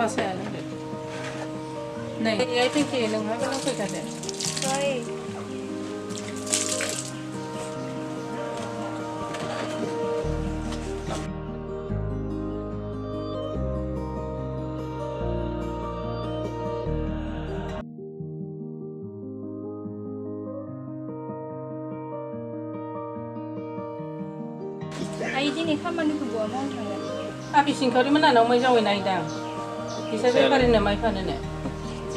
apa saya ada? Nih, ya itu kirim apa lo suka deh? Sorry. Aji ni kamar ni kebuah mau tanya. Tapi singkau di mana nak mau jauh naik dah? Bisa berapa ni mai kan ni?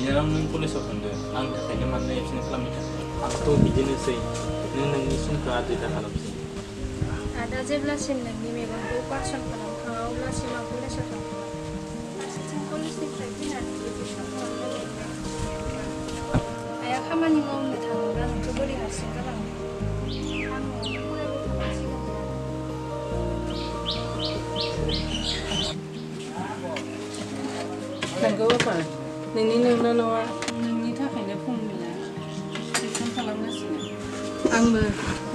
Yang nung polis apa tu? Ang kaya mana yang sini kelam ni? Aku bikin sih. Nung nisum ke ada dah kalau sih. Ada je belasin lagi memang operation kalau kau belasin aku ni siapa? Belasin polis ni lagi nanti itu siapa? Ayah kamar ni mau ni tanggungan tu boleh hasil kalau. Tangga apa? Nini nawa nini tak kena pun bila. Sistem kalau nasi. Ang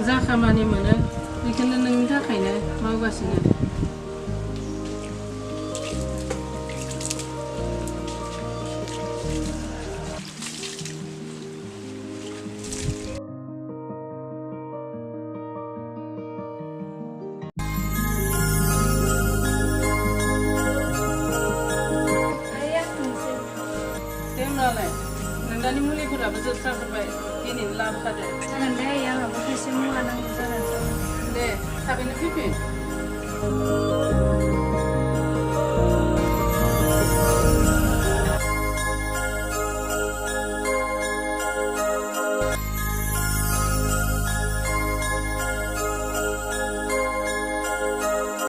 zakha mani mana? Ikan nini tak kena mau basnya. Nandani mulai pura besar sampai ini lap ada. Nandai yang apa semua nang sana. Deh, tapi ni pipi.